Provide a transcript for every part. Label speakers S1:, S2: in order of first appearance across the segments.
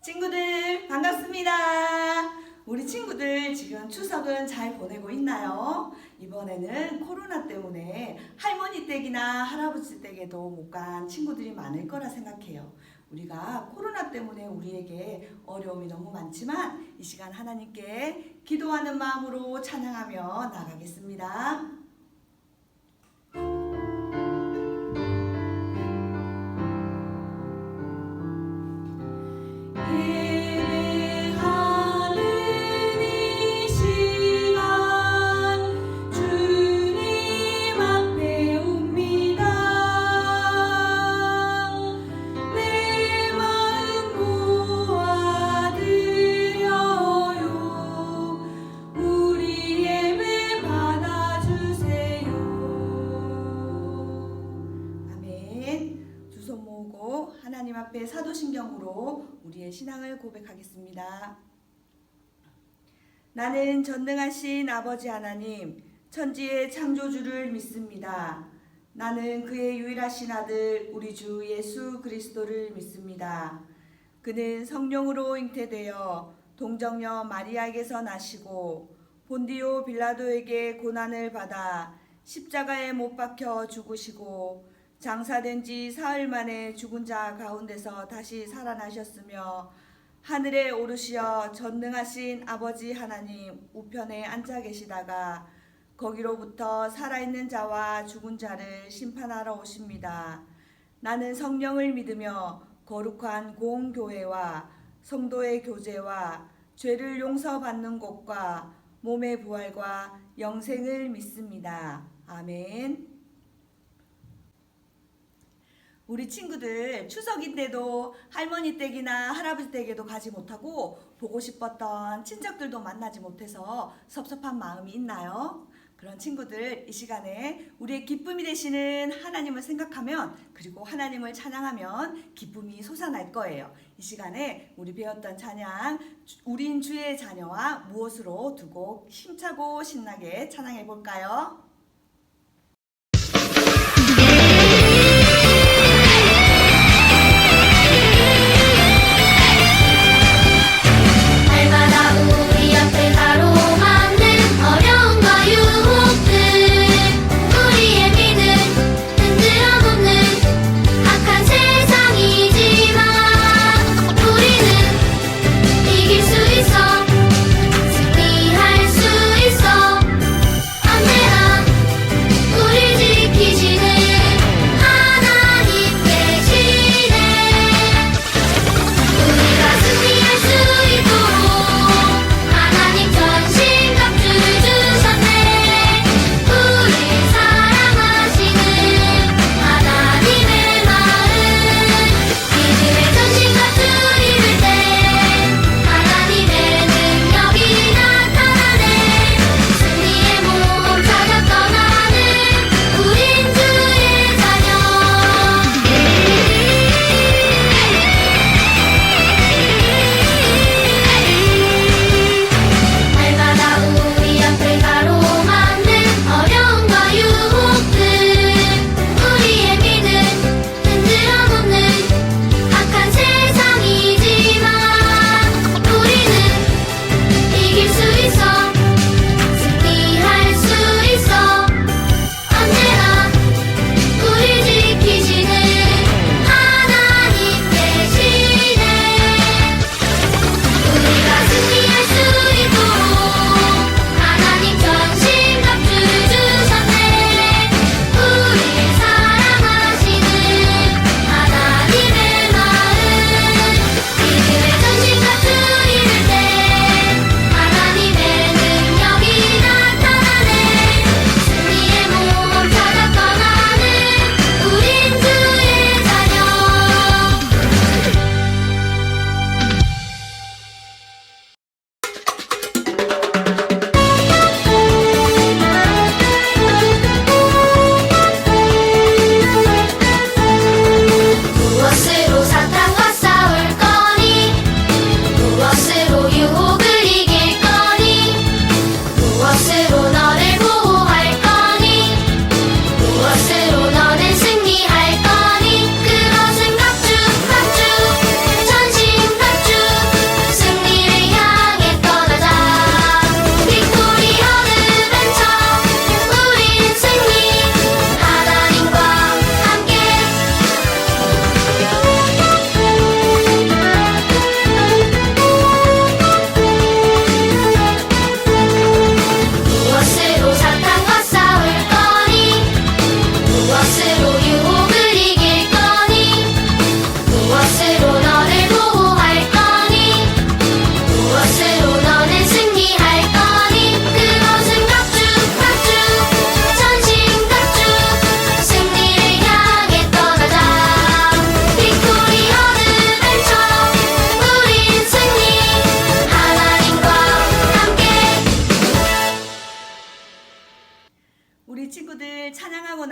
S1: 친구들 반갑습니다. 우리 친구들 지금 추석은 잘 보내고 있나요? 이번에는 코로나 때문에 할머니 댁이나 할아버지 댁에도 못 간 친구들이 많을 거라 생각해요. 우리가 코로나 때문에 우리에게 어려움이 너무 많지만 이 시간 하나님께 기도하는 마음으로 찬양하며 나가겠습니다. 하나님 앞에 사도신경으로 우리의 신앙을 고백하겠습니다. 나는 전능하신 아버지 하나님, 천지의 창조주를 믿습니다. 나는 그의 유일하신 아들 우리 주 예수 그리스도를 믿습니다. 그는 성령으로 잉태되어 동정녀 마리아에게서 나시고 본디오 빌라도에게 고난을 받아 십자가에 못 박혀 죽으시고 장사된 지 사흘 만에 죽은 자 가운데서 다시 살아나셨으며 하늘에 오르시어 전능하신 아버지 하나님 우편에 앉아 계시다가 거기로부터 살아있는 자와 죽은 자를 심판하러 오십니다. 나는 성령을 믿으며 거룩한 공교회와 성도의 교제와 죄를 용서받는 것과 몸의 부활과 영생을 믿습니다. 아멘. 우리 친구들 추석인데도 할머니 댁이나 할아버지 댁에도 가지 못하고 보고 싶었던 친척들도 만나지 못해서 섭섭한 마음이 있나요? 그런 친구들 이 시간에 우리의 기쁨이 되시는 하나님을 생각하면 그리고 하나님을 찬양하면 기쁨이 솟아날 거예요. 이 시간에 우리 배웠던 찬양 우린 주의 자녀와 무엇으로 두 곡 힘차고 신나게 찬양해 볼까요?
S2: 이길 수 있어 승리할 수 있어 언제나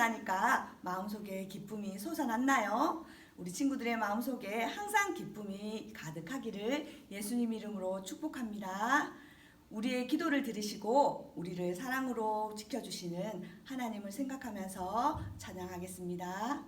S1: 나니까 마음속에 기쁨이 솟아났나요? 우리 친구들의 마음속에 항상 기쁨이 가득하기를 예수님 이름으로 축복합니다. 우리의 기도를 들으시고 우리를 사랑으로 지켜주시는 하나님을 생각하면서 찬양하겠습니다.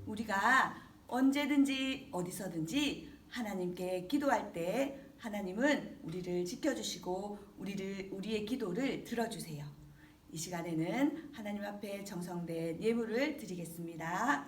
S1: 우리가 언제든지 어디서든지 하나님께 기도할 때 하나님은 우리를 지켜주시고 우리의 기도를 들어주세요. 이 시간에는 하나님 앞에 정성된 예물을 드리겠습니다.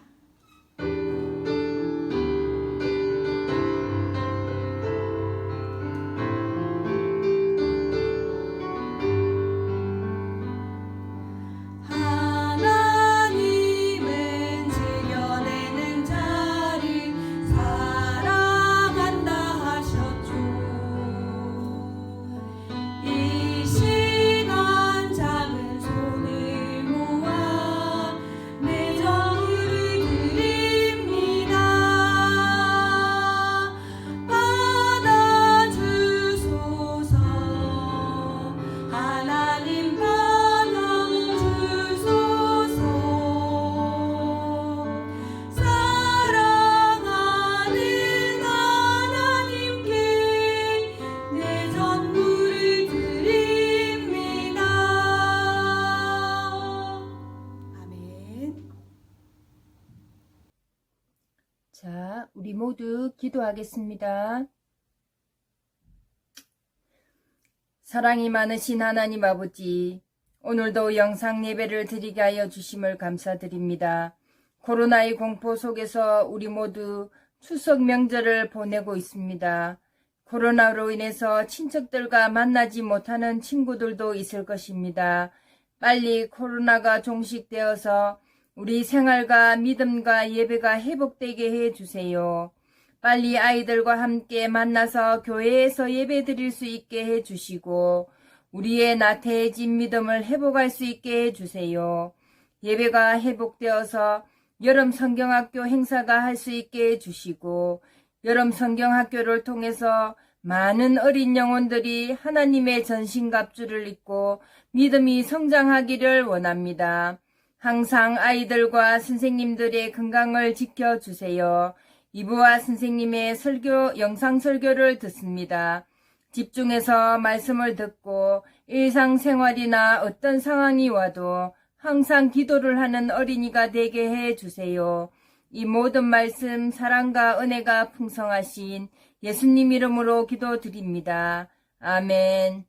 S2: 자, 우리 모두 기도하겠습니다. 사랑이 많으신 하나님 아버지, 오늘도 영상 예배를 드리게 하여 주심을 감사드립니다. 코로나의 공포 속에서 우리 모두 추석 명절을 보내고 있습니다. 코로나로 인해서 친척들과 만나지 못하는 친구들도 있을 것입니다. 빨리 코로나가 종식되어서 우리 생활과 믿음과 예배가 회복되게 해주세요. 빨리 아이들과 함께 만나서 교회에서 예배 드릴 수 있게 해주시고 우리의 나태해진 믿음을 회복할 수 있게 해주세요. 예배가 회복되어서 여름 성경학교 행사가 할 수 있게 해주시고 여름 성경학교를 통해서 많은 어린 영혼들이 하나님의 전신갑주를 입고 믿음이 성장하기를 원합니다. 항상 아이들과 선생님들의 건강을 지켜주세요. 이부와 선생님의 영상 설교를 듣습니다. 집중해서 말씀을 듣고 일상생활이나 어떤 상황이 와도 항상 기도를 하는 어린이가 되게 해주세요. 이 모든 말씀 사랑과 은혜가 풍성하신 예수님 이름으로 기도드립니다. 아멘.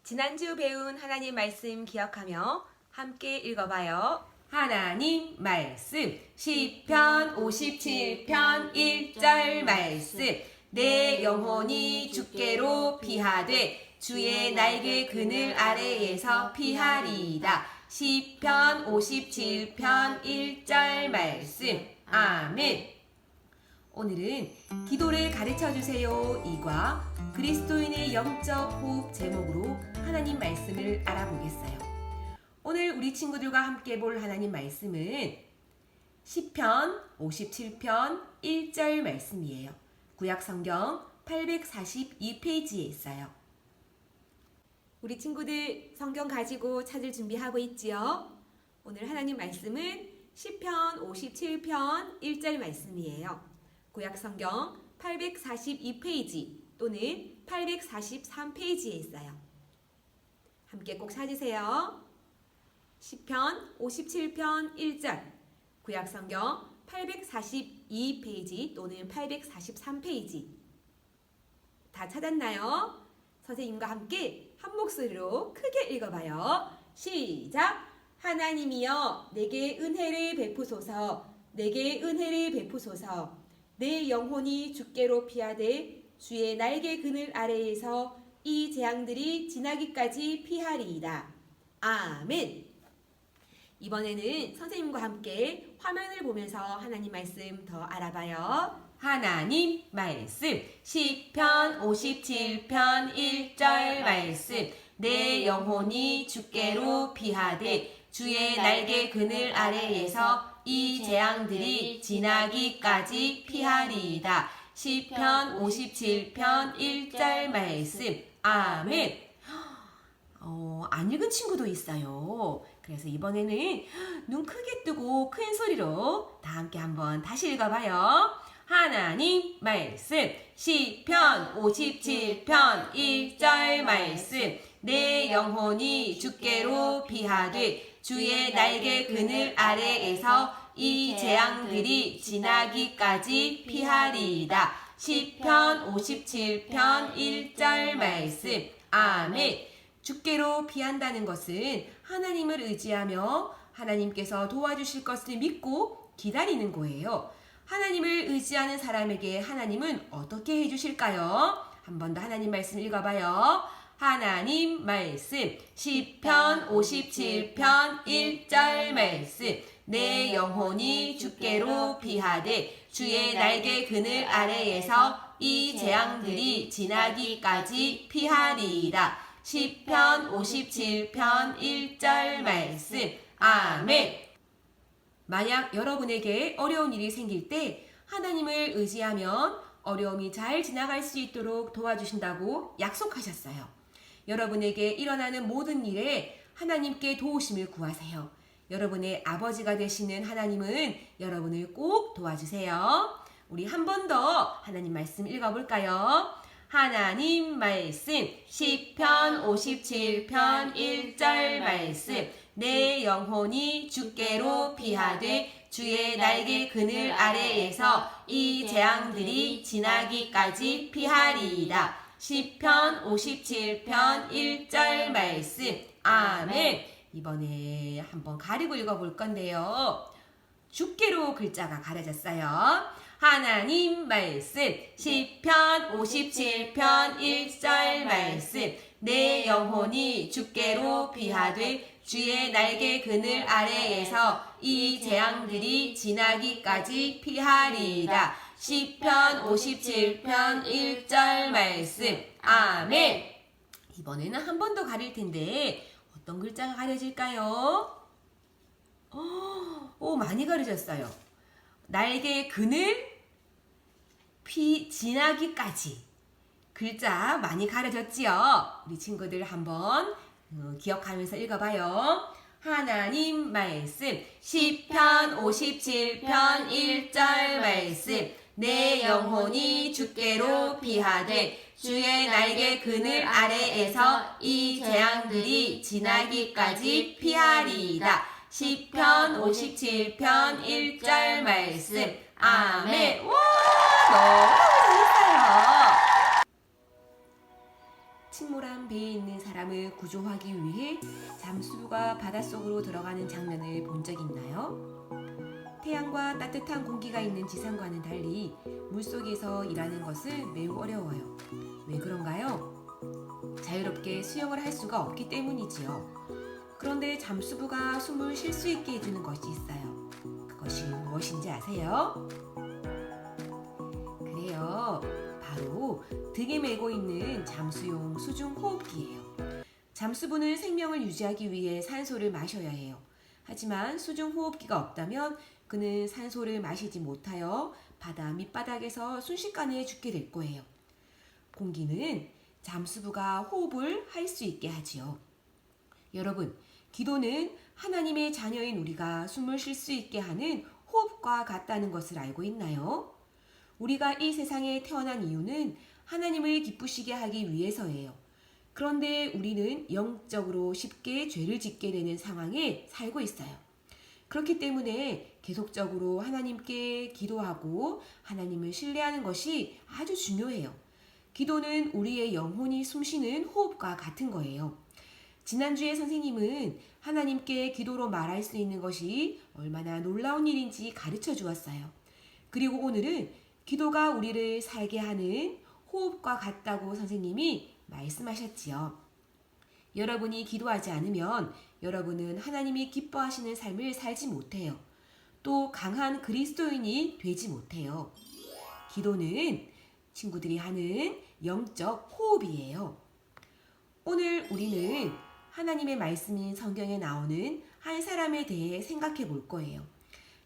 S3: 지난주 배운 하나님 말씀 기억하며 함께 읽어봐요. 하나님 말씀 시편 57편 1절 말씀 내 영혼이 주께로 피하되 주의 날개 그늘 아래에서 피하리이다. 시편 57편 1절 말씀 아멘. 오늘은 기도를 가르쳐주세요 이과 그리스도인의 영적 호흡 제목으로 하나님 말씀을 알아보겠어요. 오늘 우리 친구들과 함께 볼 하나님 말씀은 시편 57편 1절 말씀이에요. 구약 성경 842페이지에 있어요. 우리 친구들 성경 가지고 찾을 준비하고 있지요? 오늘 하나님 말씀은 시편 57편 1절 말씀이에요. 구약 성경 842페이지 또는 843페이지에 있어요. 함께 꼭 찾으세요. 시편 57편 1절 구약 성경 842페이지 또는 843페이지 다 찾았나요? 선생님과 함께 한 목소리로 크게 읽어봐요. 시작! 하나님이여 내게 은혜를 베푸소서 내게 은혜를 베푸소서 내 영혼이 주께로 피하되 주의 날개 그늘 아래에서 이 재앙들이 지나기까지 피하리이다. 아멘. 이번에는 선생님과 함께 화면을 보면서 하나님 말씀 더 알아봐요. 하나님 말씀 시편 57편 1절 말씀 내 영혼이 주께로 피하되 주의 날개 그늘 아래에서 이 재앙들이 지나기까지 피하리이다. 시편 57편 1절 말씀 아멘. 안 읽은 친구도 있어요. 그래서 이번에는 눈 크게 뜨고 큰 소리로 다 함께 한번 다시 읽어봐요. 하나님 말씀 시편 57편 1절 말씀 내 영혼이 주께로 피하되 주의 날개 그늘 아래에서 이 재앙들이 지나기까지 피하리이다. 시편 57편 1절 말씀 아멘. 주께로 피한다는 것은 하나님을 의지하며 하나님께서 도와주실 것을 믿고 기다리는 거예요. 하나님을 의지하는 사람에게 하나님은 어떻게 해주실까요? 한 번 더 하나님 말씀 읽어봐요. 하나님 말씀 시편 57편 1절 말씀 내 영혼이 주께로 피하되 주의 날개 그늘 아래에서 이 재앙들이 지나기까지 피하리이다. 시편 57편 1절 말씀 아멘. 만약 여러분에게 어려운 일이 생길 때 하나님을 의지하면 어려움이 잘 지나갈 수 있도록 도와주신다고 약속하셨어요. 여러분에게 일어나는 모든 일에 하나님께 도우심을 구하세요. 여러분의 아버지가 되시는 하나님은 여러분을 꼭 도와주세요. 우리 한 번 더 하나님 말씀 읽어볼까요? 하나님 말씀 시편 57편 1절 말씀 내 영혼이 주께로 피하되 주의 날개 그늘 아래에서 이 재앙들이 지나기까지 피하리이다. 시편 57편 1절 말씀 아멘. 이번에 한번 가리고 읽어볼 건데요. 주께로 글자가 가려졌어요. 하나님 말씀 시편 57편 1절 말씀 내 영혼이 주께로 피하되 주의 날개 그늘 아래에서 이 재앙들이 지나기까지 피하리이다. 시편 57편 1절 말씀 아멘. 이번에는 한 번 더 가릴 텐데 어떤 글자가 가려질까요? 많이 가려졌어요. 날개 그늘 지나기까지 글자 많이 가려졌지요? 우리 친구들 한번 기억하면서 읽어봐요. 하나님 말씀 시편 57편 1절 말씀 내 영혼이 주께로 피하되 주의 날개 그늘 아래에서 이 재앙들이 지나기까지 피하리이다. 시편 57편 1절 말씀 아멘. 와, 너무 잘했어요. 침몰한 배에 있는 사람을 구조하기 위해 잠수부가 바닷속으로 들어가는 장면을 본 적 있나요? 태양과 따뜻한 공기가 있는 지상과는 달리 물속에서 일하는 것은 매우 어려워요. 왜 그런가요? 자유롭게 수영을 할 수가 없기 때문이지요. 그런데 잠수부가 숨을 쉴 수 있게 해주는 것이 있어요. 그것이 무엇인지 아세요? 그래요. 바로 등에 메고 있는 잠수용 수중 호흡기예요. 잠수부는 생명을 유지하기 위해 산소를 마셔야 해요. 하지만 수중 호흡기가 없다면 그는 산소를 마시지 못하여 바다 밑바닥에서 순식간에 죽게 될 거예요. 공기는 잠수부가 호흡을 할 수 있게 하지요. 여러분, 기도는 하나님의 자녀인 우리가 숨을 쉴 수 있게 하는 호흡과 같다는 것을 알고 있나요? 우리가 이 세상에 태어난 이유는 하나님을 기쁘시게 하기 위해서예요. 그런데 우리는 영적으로 쉽게 죄를 짓게 되는 상황에 살고 있어요. 그렇기 때문에 계속적으로 하나님께 기도하고 하나님을 신뢰하는 것이 아주 중요해요. 기도는 우리의 영혼이 숨쉬는 호흡과 같은 거예요. 지난주에 선생님은 하나님께 기도로 말할 수 있는 것이 얼마나 놀라운 일인지 가르쳐 주었어요. 그리고 오늘은 기도가 우리를 살게 하는 호흡과 같다고 선생님이 말씀하셨지요. 여러분이 기도하지 않으면 여러분은 하나님이 기뻐하시는 삶을 살지 못해요. 또 강한 그리스도인이 되지 못해요. 기도는 친구들이 하는 영적 호흡이에요. 오늘 우리는 하나님의 말씀인 성경에 나오는 한 사람에 대해 생각해 볼 거예요.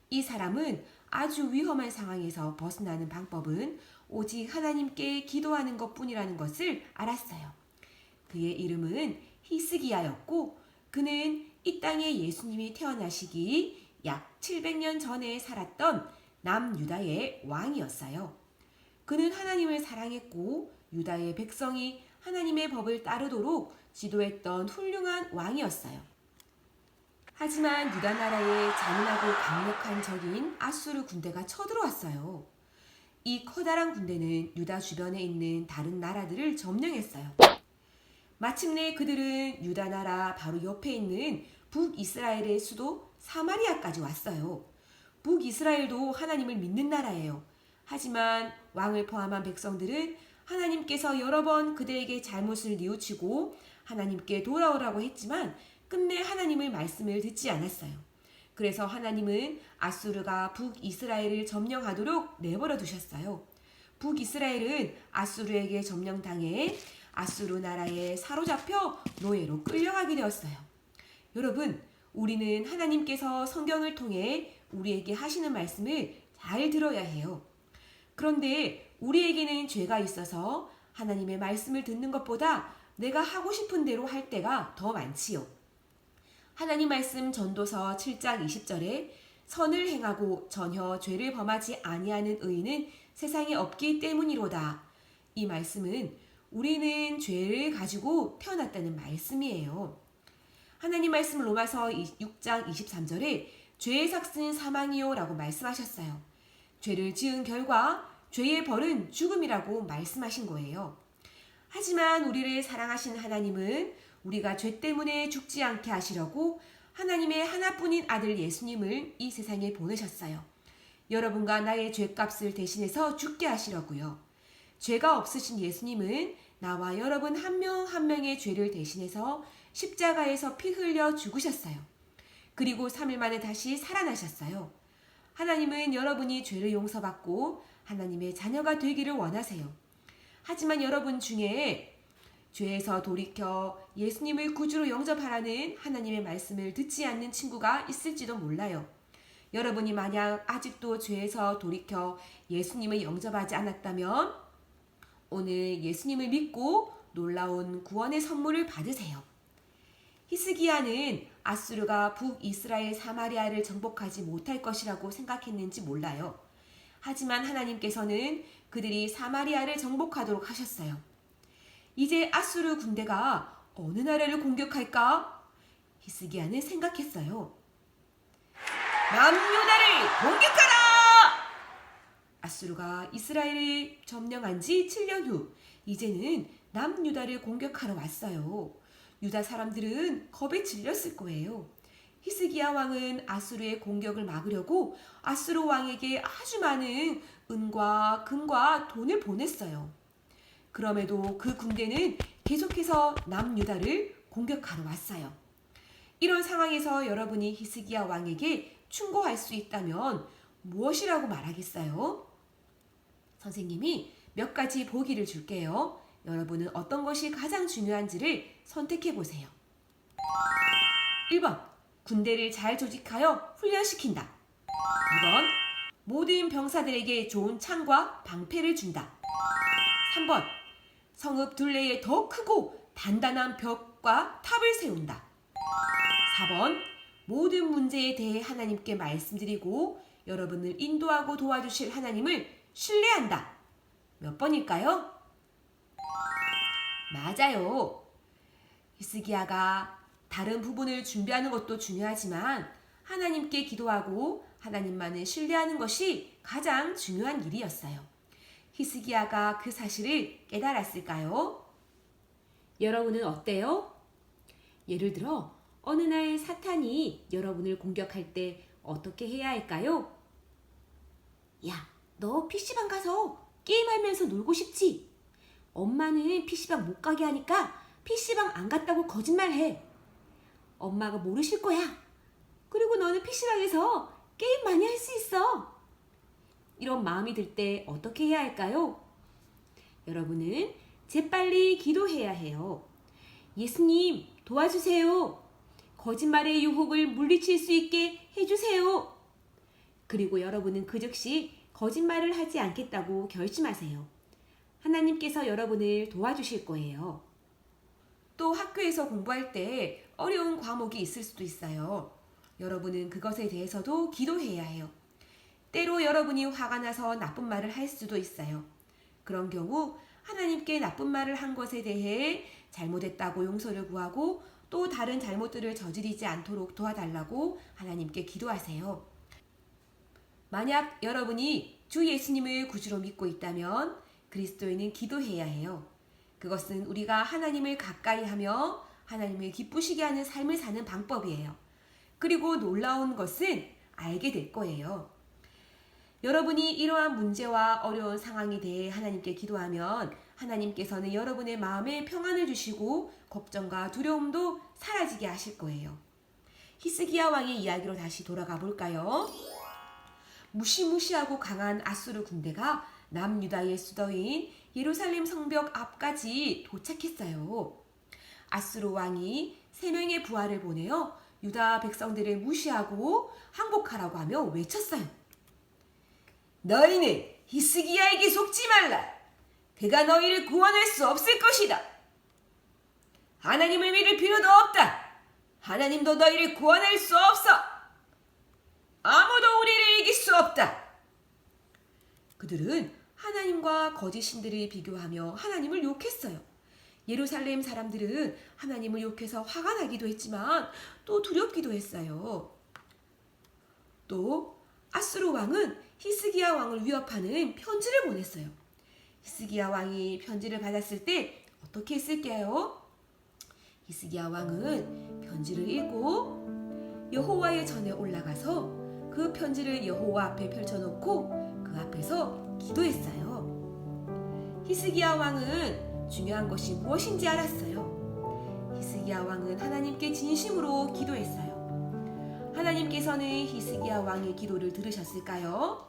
S3: 이 사람은 아주 위험한 상황에서 벗어나는 방법은 오직 하나님께 기도하는 것뿐이라는 것을 알았어요. 그의 이름은 히스기야였고 그는 이 땅에 예수님이 태어나시기 약 700년 전에 살았던 남유다의 왕이었어요. 그는 하나님을 사랑했고 유다의 백성이 하나님의 법을 따르도록 지도했던 훌륭한 왕이었어요. 하지만 유다 나라에 잔인하고 강력한 적인 아수르 군대가 쳐들어왔어요. 이 커다란 군대는 유다 주변에 있는 다른 나라들을 점령했어요. 마침내 그들은 유다 나라 바로 옆에 있는 북이스라엘의 수도 사마리아까지 왔어요. 북이스라엘도 하나님을 믿는 나라예요. 하지만 왕을 포함한 백성들은 하나님께서 여러 번 그들에게 잘못을 뉘우치고 하나님께 돌아오라고 했지만 끝내 하나님의 말씀을 듣지 않았어요. 그래서 하나님은 아수르가 북이스라엘을 점령하도록 내버려 두셨어요. 북이스라엘은 아수르에게 점령당해 아수르 나라에 사로잡혀 노예로 끌려가게 되었어요. 여러분, 우리는 하나님께서 성경을 통해 우리에게 하시는 말씀을 잘 들어야 해요. 그런데 우리에게는 죄가 있어서 하나님의 말씀을 듣는 것보다 내가 하고 싶은 대로 할 때가 더 많지요. 하나님 말씀 전도서 7장 20절에 선을 행하고 전혀 죄를 범하지 아니하는 의인은 세상에 없기 때문이로다. 이 말씀은 우리는 죄를 가지고 태어났다는 말씀이에요. 하나님 말씀 로마서 6장 23절에 죄의 삭은 사망이요 라고 말씀하셨어요. 죄를 지은 결과 죄의 벌은 죽음이라고 말씀하신 거예요. 하지만 우리를 사랑하신 하나님은 우리가 죄 때문에 죽지 않게 하시려고 하나님의 하나뿐인 아들 예수님을 이 세상에 보내셨어요. 여러분과 나의 죄값을 대신해서 죽게 하시려고요. 죄가 없으신 예수님은 나와 여러분 한 명 한 명의 죄를 대신해서 십자가에서 피 흘려 죽으셨어요. 그리고 3일 만에 다시 살아나셨어요. 하나님은 여러분이 죄를 용서받고 하나님의 자녀가 되기를 원하세요. 하지만 여러분 중에 죄에서 돌이켜 예수님을 구주로 영접하라는 하나님의 말씀을 듣지 않는 친구가 있을지도 몰라요. 여러분이 만약 아직도 죄에서 돌이켜 예수님을 영접하지 않았다면 오늘 예수님을 믿고 놀라운 구원의 선물을 받으세요. 히스기야는 아수르가 북이스라엘 사마리아를 정복하지 못할 것이라고 생각했는지 몰라요. 하지만 하나님께서는 그들이 사마리아를 정복하도록 하셨어요. 이제 아수르 군대가 어느 나라를 공격할까? 히스기야는 생각했어요. 남유다를 공격하라! 아수르가 이스라엘을 점령한 지 7년 후 이제는 남유다를 공격하러 왔어요. 유다 사람들은 겁에 질렸을 거예요. 히스기야 왕은 아수르의 공격을 막으려고 아수르 왕에게 아주 많은 은과 금과 돈을 보냈어요. 그럼에도 그 군대는 계속해서 남유다를 공격하러 왔어요. 이런 상황에서 여러분이 히스기야 왕에게 충고할 수 있다면 무엇이라고 말하겠어요? 선생님이 몇 가지 보기를 줄게요. 여러분은 어떤 것이 가장 중요한지를 선택해 보세요. 1번. 군대를 잘 조직하여 훈련시킨다. 2번. 모든 병사들에게 좋은 창과 방패를 준다. 3번. 성읍 둘레에 더 크고 단단한 벽과 탑을 세운다. 4번. 모든 문제에 대해 하나님께 말씀드리고 여러분을 인도하고 도와주실 하나님을 신뢰한다. 몇 번일까요? 맞아요. 히스기야가 다른 부분을 준비하는 것도 중요하지만 하나님께 기도하고 하나님만을 신뢰하는 것이 가장 중요한 일이었어요. 히스기야가 그 사실을 깨달았을까요? 여러분은 어때요? 예를 들어 어느 날 사탄이 여러분을 공격할 때 어떻게 해야 할까요? 야, 너 PC방 가서 게임하면서 놀고 싶지? 엄마는 PC방 못 가게 하니까 PC방 안 갔다고 거짓말해. 엄마가 모르실 거야. 그리고 너는 PC방에서 게임 많이 할 수 있어. 이런 마음이 들 때 어떻게 해야 할까요? 여러분은 재빨리 기도해야 해요. 예수님, 도와주세요. 거짓말의 유혹을 물리칠 수 있게 해주세요. 그리고 여러분은 그 즉시 거짓말을 하지 않겠다고 결심하세요. 하나님께서 여러분을 도와주실 거예요. 또 학교에서 공부할 때 어려운 과목이 있을 수도 있어요. 여러분은 그것에 대해서도 기도해야 해요. 때로 여러분이 화가 나서 나쁜 말을 할 수도 있어요. 그런 경우 하나님께 나쁜 말을 한 것에 대해 잘못했다고 용서를 구하고 또 다른 잘못들을 저지르지 않도록 도와달라고 하나님께 기도하세요. 만약 여러분이 주 예수님을 구주로 믿고 있다면 그리스도인은 기도해야 해요. 그것은 우리가 하나님을 가까이 하며 하나님을 기쁘시게 하는 삶을 사는 방법이에요. 그리고 놀라운 것은 알게 될 거예요. 여러분이 이러한 문제와 어려운 상황에 대해 하나님께 기도하면 하나님께서는 여러분의 마음에 평안을 주시고 걱정과 두려움도 사라지게 하실 거예요. 히스기야 왕의 이야기로 다시 돌아가 볼까요? 무시무시하고 강한 아수르 군대가 남유다의 수도인 예루살렘 성벽 앞까지 도착했어요. 아수르 왕이 3명의 부하를 보내어 유다 백성들을 무시하고 항복하라고 하며 외쳤어요. 너희는 히스기야에게 속지 말라. 그가 너희를 구원할 수 없을 것이다. 하나님을 믿을 필요도 없다. 하나님도 너희를 구원할 수 없어. 아무도 우리를 이길 수 없다. 그들은 하나님과 거짓 신들을 비교하며 하나님을 욕했어요. 예루살렘 사람들은 하나님을 욕해서 화가 나기도 했지만 또 두렵기도 했어요. 또 아수르 왕은 히스기야 왕을 위협하는 편지를 보냈어요. 히스기야 왕이 편지를 받았을 때 어떻게 했을까요? 히스기야 왕은 편지를 읽고 여호와의 전에 올라가서 그 편지를 여호와 앞에 펼쳐놓고 그 앞에서 기도했어요. 히스기야 왕은 중요한 것이 무엇인지 알았어요. 히스기야 왕은 하나님께 진심으로 기도했어요. 하나님께서는 히스기야 왕의 기도를 들으셨을까요?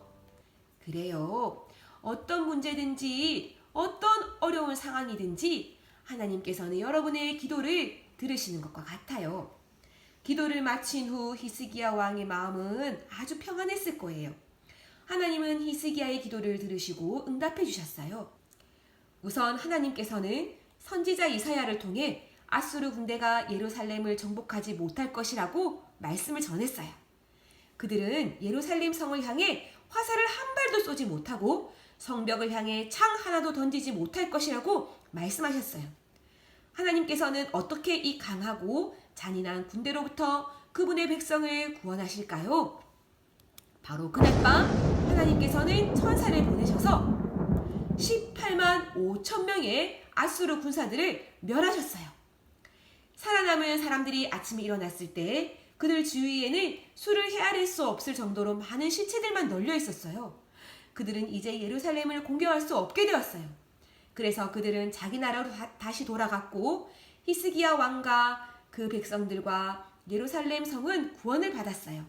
S3: 그래요. 어떤 문제든지 어떤 어려운 상황이든지 하나님께서는 여러분의 기도를 들으시는 것과 같아요. 기도를 마친 후 히스기야 왕의 마음은 아주 평안했을 거예요. 하나님은 히스기야의 기도를 들으시고 응답해 주셨어요. 우선 하나님께서는 선지자 이사야를 통해 아수르 군대가 예루살렘을 정복하지 못할 것이라고 말씀을 전했어요. 그들은 예루살렘 성을 향해 화살을 한 발도 쏘지 못하고 성벽을 향해 창 하나도 던지지 못할 것이라고 말씀하셨어요. 하나님께서는 어떻게 이 강하고 잔인한 군대로부터 그분의 백성을 구원하실까요? 바로 그날 밤 하나님께서는 천사를 보내셔서 18만 5천 명의 아수르 군사들을 멸하셨어요. 살아남은 사람들이 아침에 일어났을 때 그들 주위에는 수를 헤아릴 수 없을 정도로 많은 시체들만 널려 있었어요. 그들은 이제 예루살렘을 공격할 수 없게 되었어요. 그래서 그들은 자기 나라로 다시 돌아갔고 히스기야 왕과 그 백성들과 예루살렘 성은 구원을 받았어요.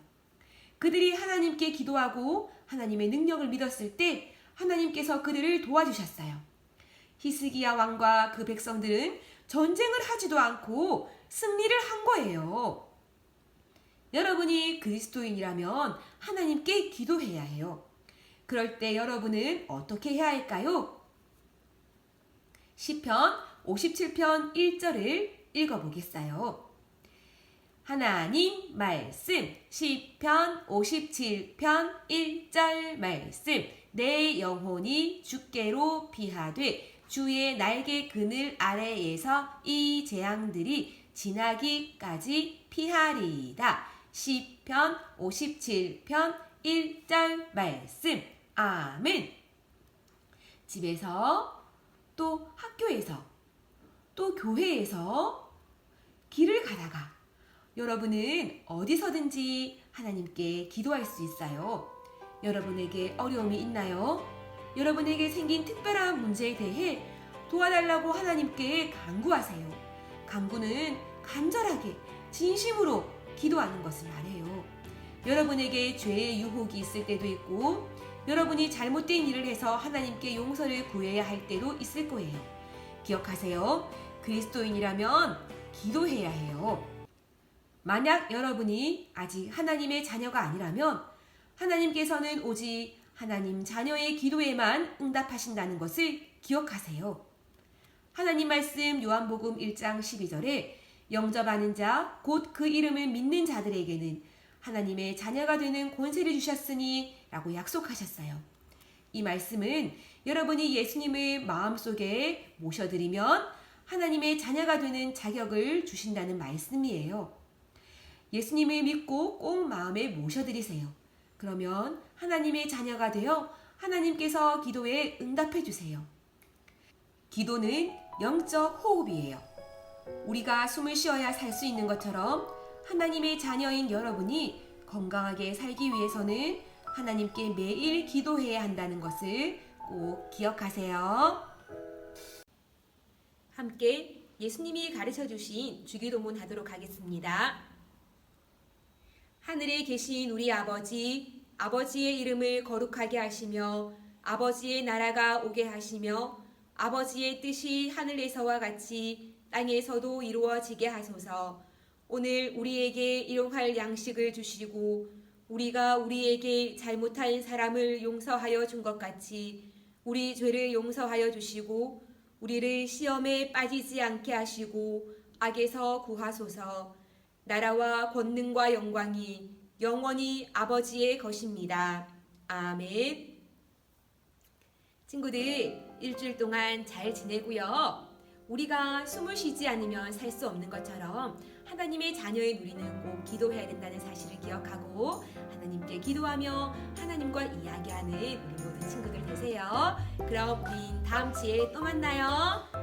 S3: 그들이 하나님께 기도하고 하나님의 능력을 믿었을 때 하나님께서 그들을 도와주셨어요. 히스기야 왕과 그 백성들은 전쟁을 하지도 않고 승리를 한 거예요. 여러분이 그리스도인이라면 하나님께 기도해야 해요. 그럴 때 여러분은 어떻게 해야 할까요? 시편 57편 1절을 읽어보겠어요. 하나님 말씀 시편 57편 1절 말씀 내 영혼이 주께로 피하되 주의 날개 그늘 아래에서 이 재앙들이 지나기까지 피하리이다. 시편 57편 1절 말씀 아멘. 집에서 또 학교에서 또 교회에서 길을 가다가 여러분은 어디서든지 하나님께 기도할 수 있어요. 여러분에게 어려움이 있나요? 여러분에게 생긴 특별한 문제에 대해 도와달라고 하나님께 간구하세요. 간구는 간절하게 진심으로 기도하는 것을 말해요. 여러분에게 죄의 유혹이 있을 때도 있고 여러분이 잘못된 일을 해서 하나님께 용서를 구해야 할 때도 있을 거예요. 기억하세요. 그리스도인이라면 기도해야 해요. 만약 여러분이 아직 하나님의 자녀가 아니라면 하나님께서는 오직 하나님 자녀의 기도에만 응답하신다는 것을 기억하세요. 하나님 말씀 요한복음 1장 12절에 영접하는 자 곧 그 이름을 믿는 자들에게는 하나님의 자녀가 되는 권세를 주셨으니 라고 약속하셨어요. 이 말씀은 여러분이 예수님을 마음속에 모셔드리면 하나님의 자녀가 되는 자격을 주신다는 말씀이에요. 예수님을 믿고 꼭 마음에 모셔드리세요. 그러면 하나님의 자녀가 되어 하나님께서 기도에 응답해 주세요. 기도는 영적 호흡이에요. 우리가 숨을 쉬어야 살 수 있는 것처럼 하나님의 자녀인 여러분이 건강하게 살기 위해서는 하나님께 매일 기도해야 한다는 것을 꼭 기억하세요. 함께 예수님이 가르쳐 주신 주기도문 하도록 하겠습니다. 하늘에 계신 우리 아버지, 아버지의 이름을 거룩하게 하시며 아버지의 나라가 오게 하시며 아버지의 뜻이 하늘에서와 같이 땅에서도 이루어지게 하소서. 오늘 우리에게 일용할 양식을 주시고 우리가 우리에게 잘못한 사람을 용서하여 준 것 같이 우리 죄를 용서하여 주시고 우리를 시험에 빠지지 않게 하시고 악에서 구하소서. 나라와 권능과 영광이 영원히 아버지의 것입니다. 아멘. 친구들, 일주일 동안 잘 지내고요. 우리가 숨을 쉬지 않으면 살 수 없는 것처럼 하나님의 자녀인 우리는 꼭 기도해야 된다는 사실을 기억하고 하나님께 기도하며 하나님과 이야기하는 우리 모든 친구들 되세요. 그럼 우린 다음 주에 또 만나요.